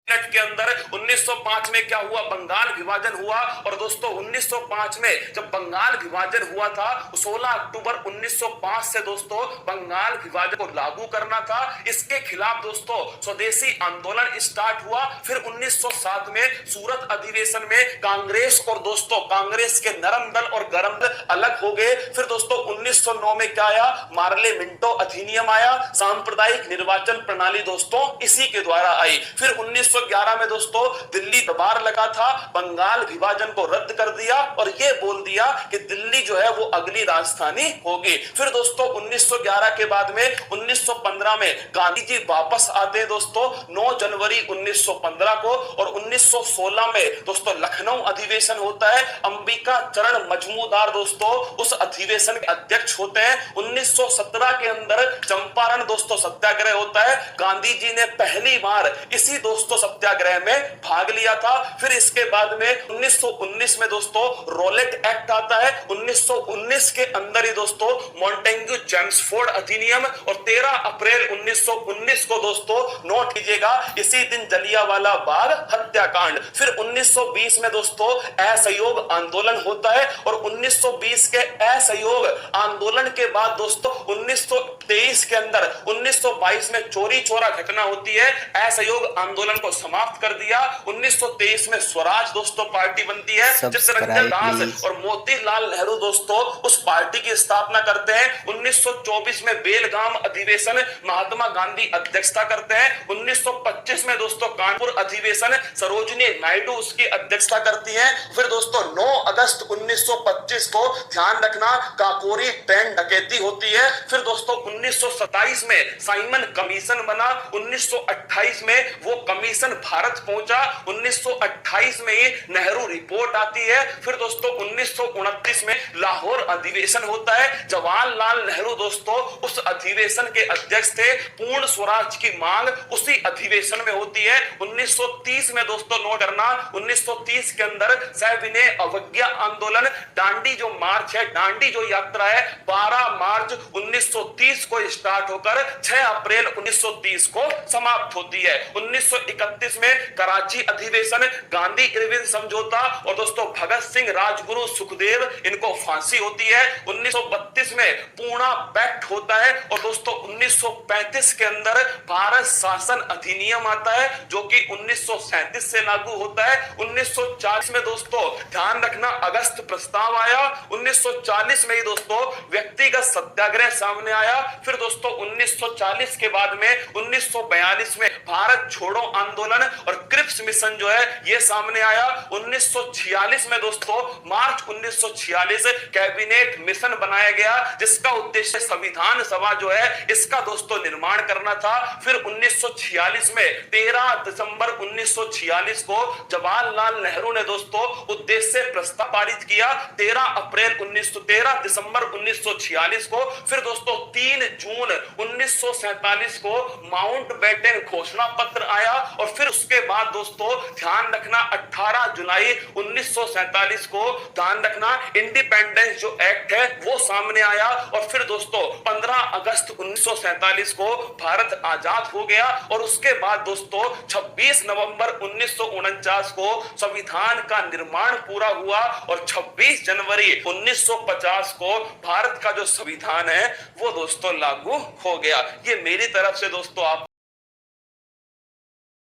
Minute के अंदर 1905 में क्या हुआ, बंगाल विभाजन हुआ। और दोस्तों 1905 में जब बंगाल विभाजन हुआ था, 16 अक्टूबर 1905 से दोस्तों बंगाल विभाजन को लागू करना था। इसके खिलाफ दोस्तों स्वदेशी आंदोलन स्टार्ट हुआ। फिर 1907 में सूरत अधिवेशन में कांग्रेस और दोस्तों कांग्रेस के नरम दल और गरम दल अलग हो गए। फिर दोस्तों 1909 में क्या आया, मार्ले मिंटो अधिनियम आया। सांप्रदायिक निर्वाचन प्रणाली दोस्तों इसी के द्वारा आई। फिर 1911 में दोस्तों दिल्ली दरबार लगा था, बंगाल विभाजन को रद्द कर दिया और यह बोल दिया कि दिल्ली जो है वो अगली राजधानी होगी। फिर दोस्तों 1911 के बाद में 1915 में गांधी जी वापस आते हैं दोस्तों 9 जनवरी 1915 को। और 1916 में दोस्तों लखनऊ अधिवेशन होता है। अंबिका चरण मजमूदार दोस्तों उस अधिवेशन के अध्यक्ष होते हैं। 1917 के अंदर चंपारण दोस्तों सत्याग्रह होता है। गांधी जी ने पहली बार इसी दोस्तों सत्याग्रह में भाग लिया था। फिर इसके बाद में 1919 में दोस्तों रोलेट एक्ट आता है। 1919 के अंदर ही दोस्तों मॉन्टेग्यू चेम्सफोर्ड अधिनियम। और 13 अप्रैल 1919 को दोस्तों नोट कीजिएगा, इसी दिन जलियांवाला बाग हत्याकांड। फिर 1920 में दोस्तों असहयोग आंदोलन होता है। और 1920 के असहयोग आंदोलन के बाद दोस्तों 1923 के अंदर 1922 में चोरी चोरा घटना होती है। असहयोग आंदोलन को समाप्त कर दिया। 1923 में स्वराज दोस्तों पार्टी बनती है। चित्तरंजन दास और मोतीलाल नेहरू दोस्तों उस पार्टी की स्थापना करते हैं। 1924 में बेलगाम अधिवेशन महात्मा गांधी अध्यक्षता करते हैं। 1925 में दोस्तों कानपुर अधिवेशन सरोजिनी नायडू उसकी अध्यक्षता करती हैं। फिर दोस्तों 9 अगस्त 1925 को ध्यान रखना काकोरी ट्रेन डकैती होती है। फिर दोस्तों 1927 में साइमन कमीशन बना। 1928 में वो कमीशन भारत पहुंचा। 1928 में ही नेहरू रिपोर्ट आती है। फिर दोस्तों 1929 में लाहौर अधिवेशन होता है। जवाहरलाल नेहरू दोस्तों उस अधिवेशन के अध्यक्ष थे। पूर्ण स्वराज की मांग उसी अधिवेशन में होती है। 1930 में दोस्तों नोट करना, 1930 के अंदर सविनय अवज्ञा आंदोलन, दांडी जो मार्च है, दांडी जो यात्रा है 12 मार्च 1930 को स्टार्ट होकर 6 अप्रैल 1930 को समाप्त होती है। 1931 में कराची अधिवेशन, गांधी इरविन समझौता और दोस्तों भगत सिंह, राजगुरु, सुखदेव इनको फांसी होती है। 1932 में पूना पैक्ट होता है। और दोस्तों 1935 के अंदर भारत शासन अधिनियम आता है जो कि 1937 से लागू होता है। 1940 में दोस्तों ध्यान रखना अगस्त प्रस्ताव आया। 1940 में ही दोस्तों व्यक्तिगत सत्याग्रह सामने आया। फिर दोस्तों 1940 के बाद में 1942 में भारत छोड़ो आंदोलन और क्रिप्स मिशन जो है ये सामने आया। 1946 में दोस्तों मार्च 1946 कैबिनेट मिशन बनाया गया जिसका उद्देश्य संविधान सभा जो है इसका दोस्तों निर्माण करना था। फिर 1946 में 13 दिसंबर 1946 को जवाहरलाल नेहरू ने दोस्तों उद्देश्य प्रस्ताव पारित किया। 13 दिसंबर 1946 को। फिर दोस्तों 3 जून 1947 को माउंटबेटन घोषणा पत्र आया। और फिर उसके बाद दोस्तों ध्यान रखना 18 जुलाई 1947 को ध्यान रखना इंडिपेंडेंस जो एक्ट है वो सामने आया। और फिर दोस्तों 15 अगस्त 1947 को भारत आजाद हो गया। और उसके बाद दोस्तों 26 नवंबर 1949 को संविधान का निर्माण पूरा हुआ। और 26 जनवरी 1950 को भारत का जो संविधान है वो दोस्तों लागू हो गया। ये मेरी तरफ से दोस्तों आप